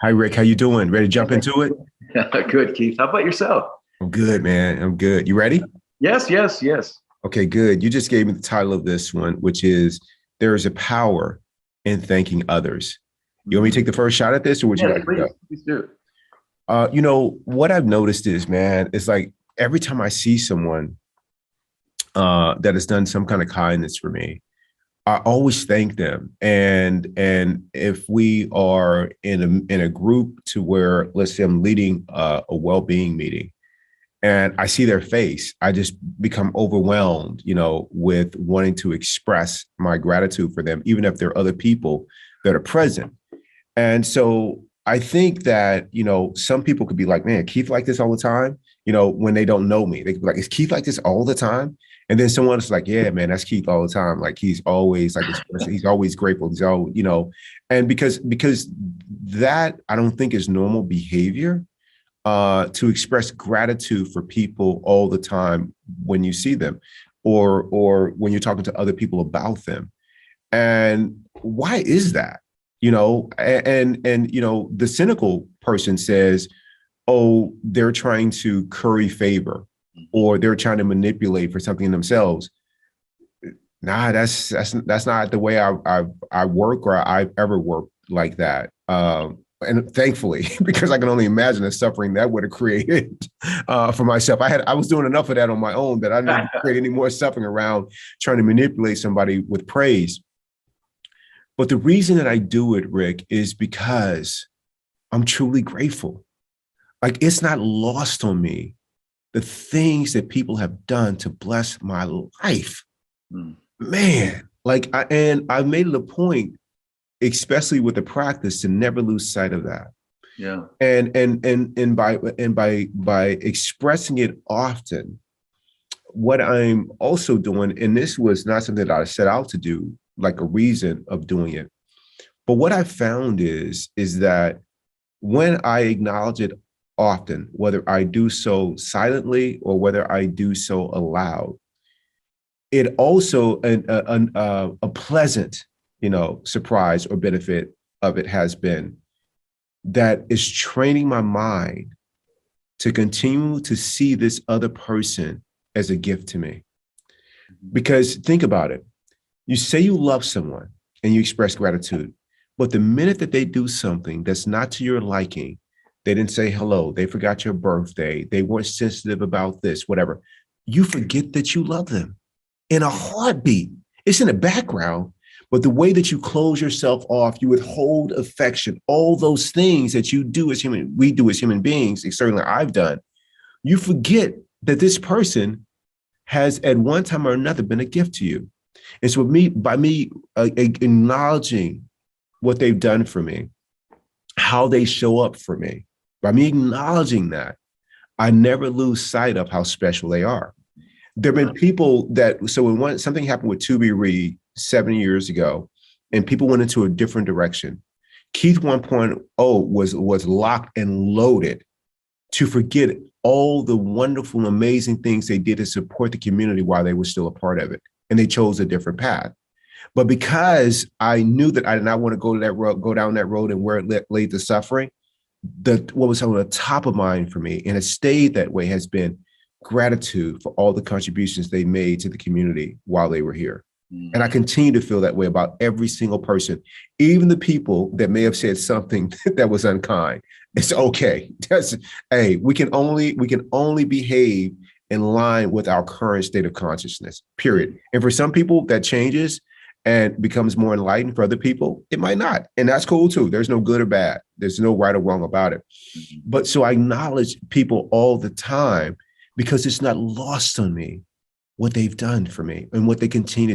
Hi, Rick. How you doing? Ready to jump into it? Good, Keith. How about yourself? I'm good, man. I'm good. You ready? Yes, yes, yes. Okay, good. You just gave me the title of this one, which is There is a Power in Thanking Others. You want me to take Mhm. the first shot at this, or would you Yes, like to go? please do. What I've noticed is, man, it's like every time I see someone that has done some kind of kindness for me, I always thank them. And if we are in a group to where, let's say, I'm leading a well-being meeting, and I see their face, I just become overwhelmed, with wanting to express my gratitude for them, even if there are other people that are present. And so I think that, some people could be like, man, Keith like this all the time, when they don't know me. They could be like, is Keith like this all the time? And then someone is like, yeah, man, that's Keith all the time. Like he's always like this person. He's always grateful. He's all, and because that I don't think is normal behavior to express gratitude for people all the time when you see them or when you're talking to other people about them. And why is that? And the cynical person says, oh, they're trying to curry favor or they're trying to manipulate for something in themselves. Nah, that's not the way I work or I've ever worked like that. And thankfully, because I can only imagine the suffering that would have created for myself. I was doing enough of that on my own that I didn't create any more suffering around trying to manipulate somebody with praise. But the reason that I do it, Rick, is because I'm truly grateful. Like it's not lost on me the things that people have done to bless my life. Mm. Man, like and I made it a point, especially with the practice, to never lose sight of that. Yeah. And by expressing it often, what I'm also doing, and this was not something that I set out to do, like a reason of doing it, but what I found is that when I acknowledge it often, whether I do so silently or whether I do so aloud, it also a pleasant, surprise or benefit of it has been that is training my mind to continue to see this other person as a gift to me. Because think about it. You say you love someone and you express gratitude, but the minute that they do something that's not to your liking, they didn't say hello, they forgot your birthday, they weren't sensitive about this, whatever, you forget that you love them in a heartbeat. It's in the background, but the way that you close yourself off, you withhold affection, all those things that we do as human beings, certainly I've done, you forget that this person has at one time or another been a gift to you. And so by me acknowledging what they've done for me, how they show up for me, by me acknowledging that, I never lose sight of how special they are. There have been people that, so when something happened with ToBeRe 7 years ago, and people went into a different direction, Keith 1.0 was locked and loaded to forget all the wonderful and amazing things they did to support the community while they were still a part of it. And they chose a different path. But because I knew that I did not want to go down that road and where it laid the suffering, what was on the top of mind for me, and it stayed that way, has been gratitude for all the contributions they made to the community while they were here. And I Mm. continue to feel that way about every single person, even the people that may have said something that was unkind. It's okay. Hey, we can only behave in line with our current state of consciousness, period. And for some people that changes and becomes more enlightened. For other people, it might not. And that's cool too. There's no good or bad. There's no right or wrong about it. But so I acknowledge people all the time because it's not lost on me what they've done for me and what they continue to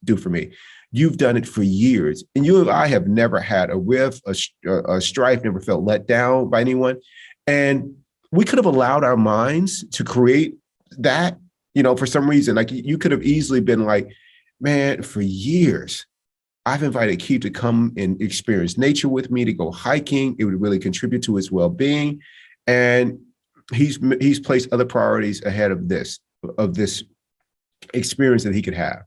do for me. You've done it for years. And you and I have never had a riff, a strife, never felt let down by anyone. And we could have allowed our minds to create that, for some reason. Like you could have easily been like, man, for years, I've invited Keith to come and experience nature with me, to go hiking. It would really contribute to his well-being. And he's placed other priorities ahead of this experience that he could have.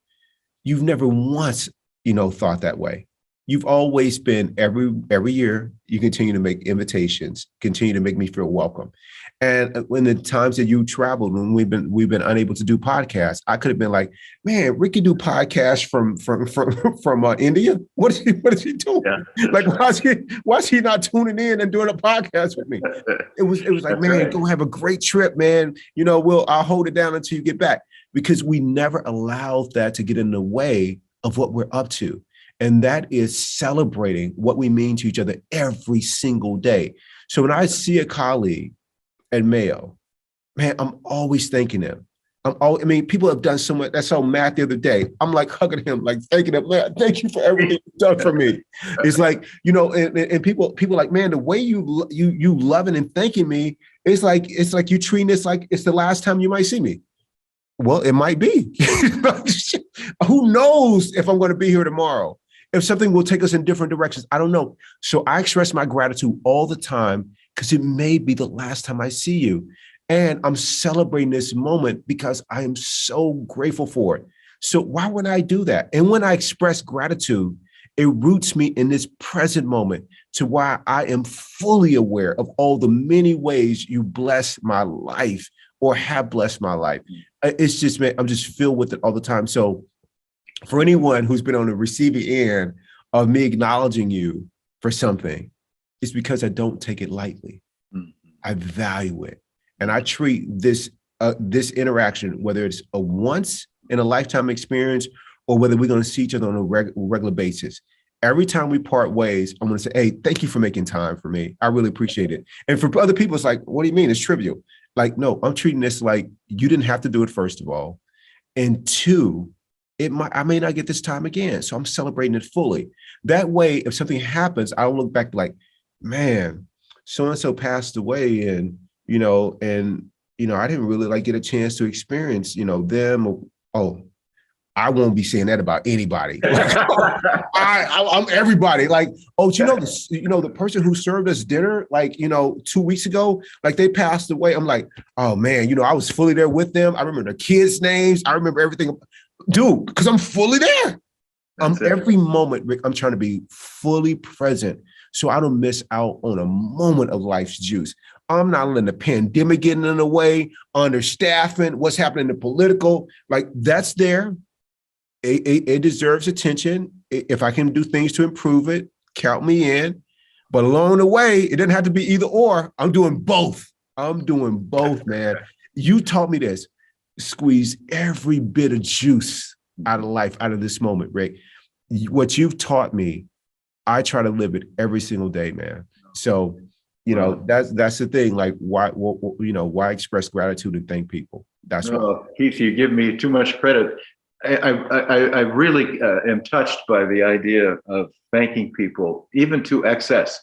You've never once, thought that way. you've always been every year. You continue to make invitations, continue to make me feel welcome. And when the times that you traveled, when we've been unable to do podcasts, I could have been like, man, Ricky do podcasts from India. What is he doing? Yeah, Like, that's right. why is he not tuning in and doing a podcast with me? It was like, That's man, right. go have a great trip, man. I'll hold it down until you get back, because we never allowed that to get in the way of what we're up to. And that is celebrating what we mean to each other every single day. So when I see a colleague at Mayo, man, I'm always thanking them. I mean, people have done so much. I saw Matt the other day. I'm like hugging him, like thanking him. Man, thank you for everything you've done for me. It's like, and people like, man, the way you loving and thanking me, it's like you treating this like it's the last time you might see me. Well, it might be. Who knows if I'm going to be here tomorrow? If something will take us in different directions, I don't know. So I express my gratitude all the time because it may be the last time I see you. And I'm celebrating this moment because I am so grateful for it. So why wouldn't I do that? And when I express gratitude, it roots me in this present moment to why I am fully aware of all the many ways you bless my life or have blessed my life. It's just, man, I'm just filled with it all the time. So for anyone who's been on the receiving end of me acknowledging you for something, it's because I don't take it lightly. Mhm. I value it. And I treat this interaction, whether it's a once in a lifetime experience or whether we're going to see each other on a regular basis. Every time we part ways, I'm going to say, hey, thank you for making time for me. I really appreciate it. And for other people, it's like, what do you mean? It's trivial. Like, no, I'm treating this like you didn't have to do it, first of all. And two, I may not get this time again. So I'm celebrating it fully. That way, if something happens, I don't look back like, man, so-and-so passed away and I didn't really like get a chance to experience, them. Oh, I won't be saying that about anybody. Like, I'm everybody. Like, oh, the person who served us dinner, like, 2 weeks ago, like they passed away. I'm like, oh man, I was fully there with them. I remember the kids' names. I remember everything, dude, because I'm fully there. That's it. Every moment, Rick, I'm trying to be fully present so I don't miss out on a moment of life's juice. I'm not letting the pandemic get in the way, understaffing, what's happening in the political, like that's there. It deserves attention. If I can do things to improve it, count me in. But along the way, it doesn't have to be either or. I'm doing both. I'm doing both, man. You taught me this. Squeeze every bit of juice out of life, out of this moment, Rick. What you've taught me, I try to live it every single day, man. So, Wow. that's the thing. Like, why express gratitude and thank people? That's why. No, Keith, you give me too much credit. I really am touched by the idea of thanking people, even to excess.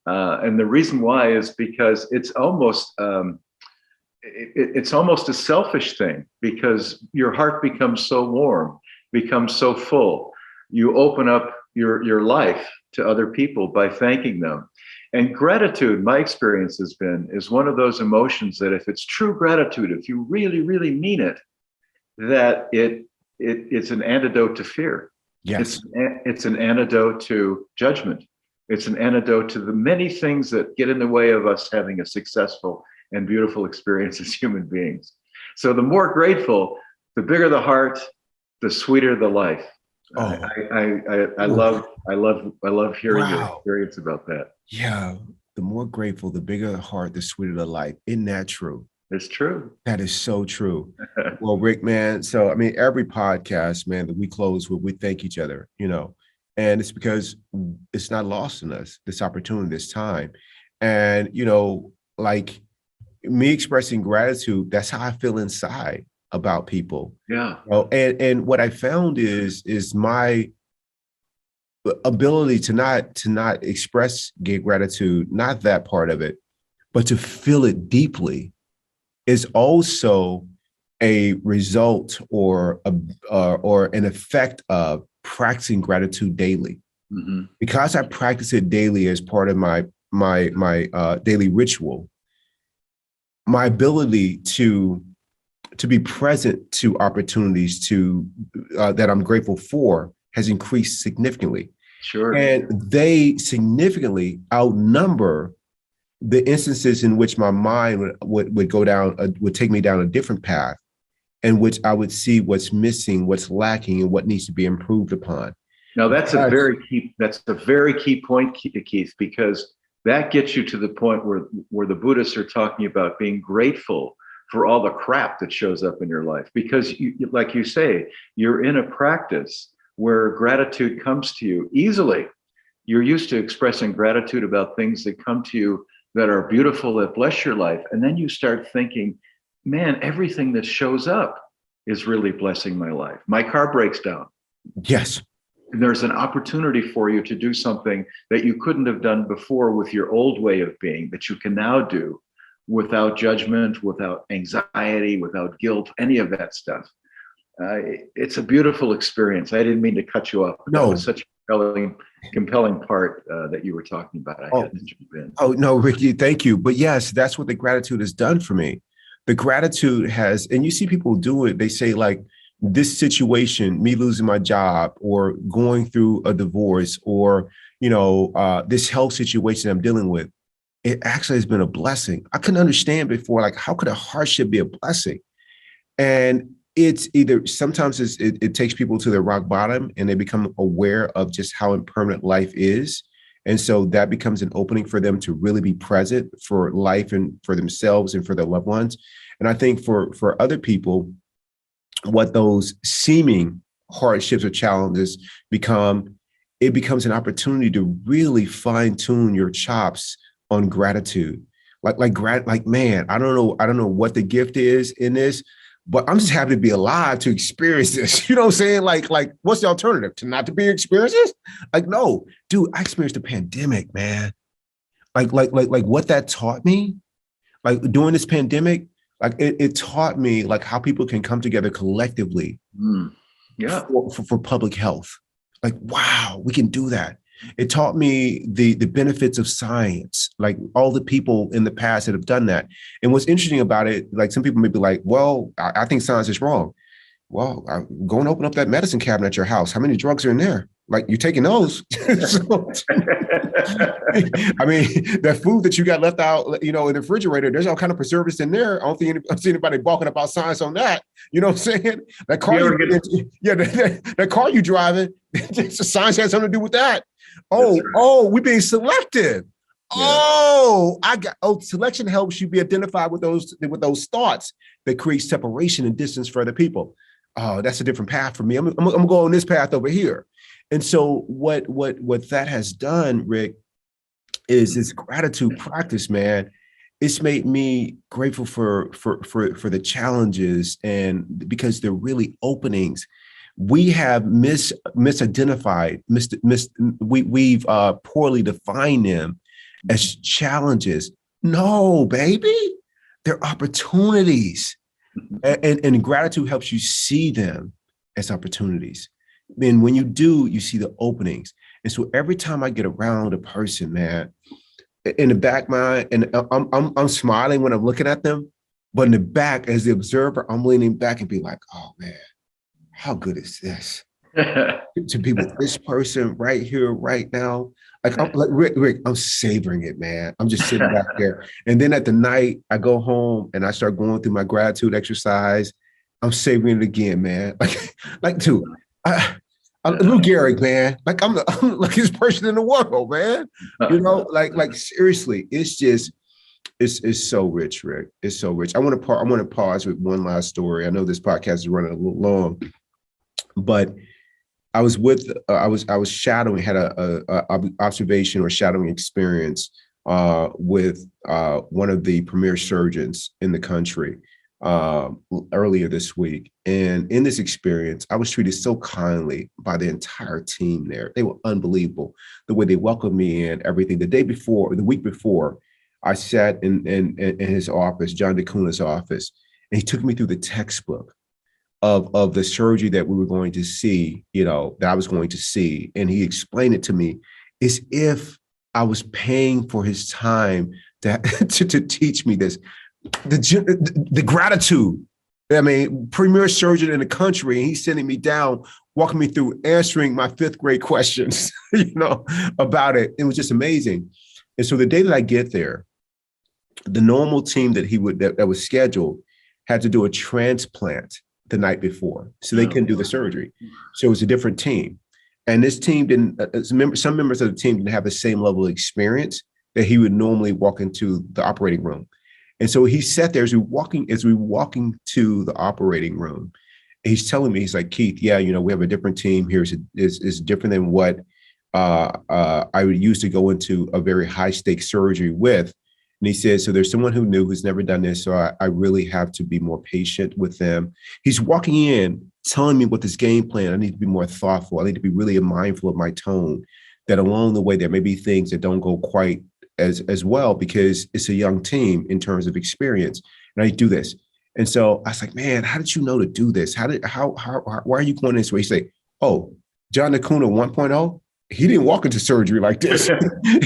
And the reason why is because it's almost a selfish thing, because your heart becomes so warm, becomes so full. You open up your life to other people by thanking them. And gratitude, my experience has been, is one of those emotions that if it's true gratitude, if you really, really mean it, that it's an antidote to fear. Yes. It's an antidote to judgment. It's an antidote to the many things that get in the way of us having a successful and beautiful experience as human beings. So the more grateful, the bigger the heart, the sweeter the life. Oh, I love hearing your wow. experience about that. Yeah. The more grateful, the bigger the heart, the sweeter the life. Isn't that true? It's true. That is so true. Well, Rick, man. So, I mean, every podcast, man, that we close with, we thank each other, and it's because it's not lost in us, this opportunity, this time. And, like me expressing gratitude, that's how I feel inside about people. Yeah. And what I found is my ability to not express gratitude, not that part of it, but to feel it deeply is also a result or an effect of practicing gratitude daily. Mm-hmm. Because I practice it daily as part of my daily ritual, my ability to be present to opportunities that I'm grateful for has increased significantly. Sure. And they significantly outnumber the instances in which my mind would go down, would take me down a different path, in which I would see what's missing, what's lacking, and what needs to be improved upon. Now that's a very key point, Keith, because that gets you to the point where the Buddhists are talking about being grateful for all the crap that shows up in your life. Because like you say, you're in a practice where gratitude comes to you easily. You're used to expressing gratitude about things that come to you that are beautiful, that bless your life. And then you start thinking, man, everything that shows up is really blessing my life. My car breaks down. Yes. And there's an opportunity for you to do something that you couldn't have done before with your old way of being, that you can now do without judgment, without anxiety, without guilt, any of that stuff. It's a beautiful experience. I didn't mean to cut you off. No. That was such a compelling part that you were talking about. I had to jump in. Oh, no, Ricky, thank you. But yes, that's what the gratitude has done for me. The gratitude has, and you see people do it, they say like, this situation, me losing my job or going through a divorce or, this health situation I'm dealing with, it actually has been a blessing. I couldn't understand before, like, how could a hardship be a blessing? And it's either sometimes it takes people to their rock bottom and they become aware of just how impermanent life is. And so that becomes an opening for them to really be present for life and for themselves and for their loved ones. And I think for other people, what those seeming hardships or challenges become, it becomes an opportunity to really fine tune your chops on gratitude. Like, man, I don't know what the gift is in this, but I'm just happy to be alive to experience this. You know what I'm saying? Like, what's the alternative? To not to be experiences? Like, no, dude, I experienced the pandemic, man. Like what that taught me, like during this pandemic, like it taught me like how people can come together collectively for public health. Like, wow, we can do that. It taught me the benefits of science, like all the people in the past that have done that. And what's interesting about it, like some people may be like, well, I think science is wrong. Well, go and open up that medicine cabinet at your house. How many drugs are in there? Like, you're taking those. So, I mean, that food that you got left out, in the refrigerator, there's all kind of preservatives in there. I don't think I've seen anybody balking about science on that. You know what I'm saying? That car, that car you driving, science has something to do with that. We're being selective. Yeah. Selection helps you be identified with those thoughts that create separation and distance for other people. Oh, that's a different path for me. I'm gonna go on this path over here. And so what that has done, Rick, is this gratitude practice, man. It's made me grateful for the challenges, and because they're really openings. We have misidentified, we've poorly defined them as challenges. No, baby, they're opportunities. And gratitude helps you see them as opportunities. And when you do, you see the openings. And so every time I get around a person, man, in the back mind, and I'm smiling when I'm looking at them, but in the back, as the observer, I'm leaning back and be like, oh man, how good is this? To be with this person right here, right now. Like, I'm like Rick, I'm savoring it, man. I'm just sitting back there. And then at the night, I go home and I start going through my gratitude exercise. I'm savoring it again, man. Dude, Lou Gehrig, man. Like, I'm the luckiest person in the world, man. Like seriously, it's so rich, Rick. It's so rich. I want to pause with one last story. I know this podcast is running a little long, but I was shadowing, had a observation or shadowing experience with one of the premier surgeons in the country earlier this week. And in this experience, I was treated so kindly by the entire team there. They were unbelievable. The way they welcomed me in, everything. The week before, I sat in his office, John DeCuna's office, and he took me through the textbook of the surgery that we were going to see, that I was going to see. And he explained it to me as if I was paying for his time to teach me this. The gratitude. I mean, premier surgeon in the country, and he's sending me down walking me through answering my fifth grade questions, about it. It was just amazing. And so the day that I get there, the normal team that was scheduled had to do a transplant the night before, so they couldn't do the surgery. So it was a different team. And this team didn't, some members of the team didn't have the same level of experience that he would normally walk into the operating room. And so he sat there as we walking to the operating room. He's telling me, he's like, Keith, yeah, we have a different team here. It's different than what I would use to go into a very high stakes surgery with. And he said, so there's someone who's never done this. So I really have to be more patient with them. He's walking in, telling me what this game plan, I need to be more thoughtful. I need to be really mindful of my tone, that along the way, there may be things that don't go quite as well because it's a young team in terms of experience. And I do this. And so I was like, man, how did you know to do this? Why are you going this way? He said, oh, John Acuna 1.0, he didn't walk into surgery like this.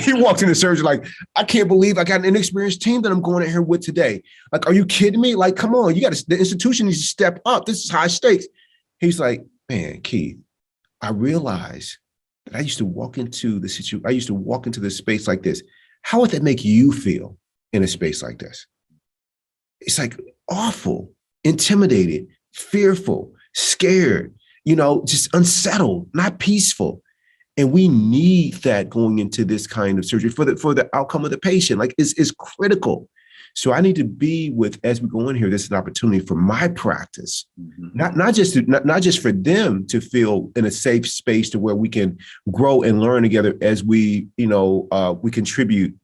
He walked into surgery like, I can't believe I got an inexperienced team that I'm going in here with today. Like, are you kidding me? Like, come on, the institution needs to step up. This is high stakes. He's like, man, Keith, I realized that I used to walk into the space like this. How would that make you feel in a space like this? It's like awful, intimidated, fearful, scared, just unsettled, not peaceful. And we need that going into this kind of surgery for the outcome of the patient. Like it's critical. So I need to be as we go in here, this is an opportunity for my practice, not just for them to feel in a safe space to where we can grow and learn together as we contribute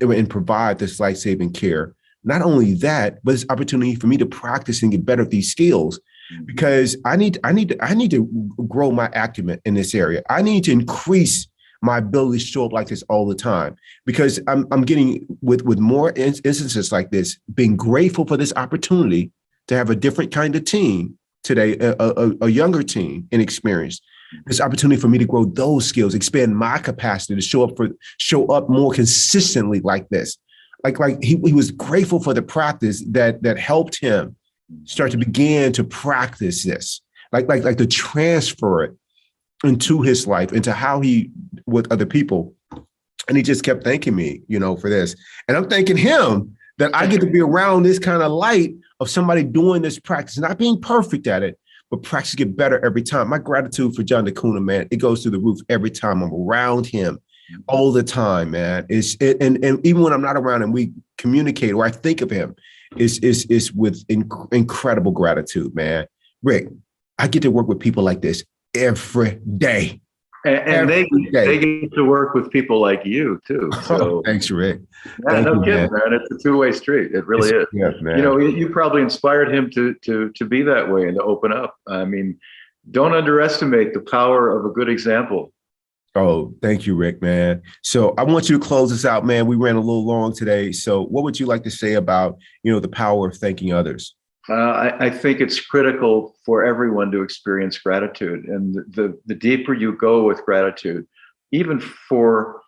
and provide this life-saving care. Not only that, but it's an opportunity for me to practice and get better at these skills, because I need to grow my acumen in this area. I need to increase my ability to show up like this all the time, because I'm getting with more instances like this, being grateful for this opportunity to have a different kind of team today, a younger team and experience. This opportunity for me to grow those skills, expand my capacity to show up more consistently like this. Like he was grateful for the practice that helped him start to begin to practice this, like to transfer it into his life, into how he with other people. And he just kept thanking me, for this. And I'm thanking him that I get to be around this kind of light of somebody doing this practice, not being perfect at it, but practice get better every time. My gratitude for John Acuna, man, it goes through the roof every time I'm around him, all the time, man. And even when I'm not around him, we communicate or I think of him, is with incredible gratitude, man. Rick, I get to work with people like this every day. And they get to work with people like you too. So thanks, Rick. Yeah, no kidding, man. It's a two-way street. It really is. Yes, man. You probably inspired him to be that way and to open up. I mean, don't underestimate the power of a good example. Oh, thank you, Rick, man. So I want you to close this out, man. We ran a little long today. So what would you like to say about, the power of thanking others? I think it's critical for everyone to experience gratitude. And the deeper you go with gratitude, even for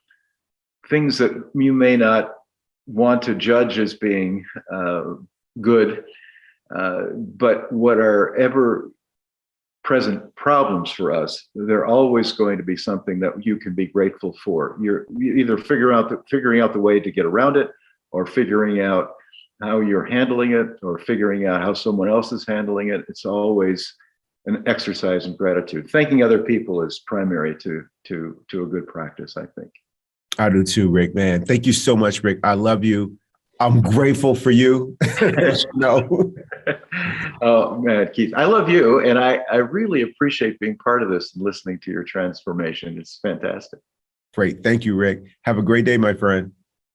things that you may not want to judge as being good, but what are ever present problems for us, they're always going to be something that you can be grateful for. You're either figuring out the way to get around it, or figuring out how you're handling it, or figuring out how someone else is handling it. It's always an exercise in gratitude. Thanking other people is primary to a good practice, I think. I do too, Rick, man. Thank you so much, Rick. I love you. I'm grateful for you. Oh man, Keith, I love you. And I really appreciate being part of this and listening to your transformation. It's fantastic. Great. Thank you, Rick. Have a great day, my friend.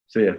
See ya.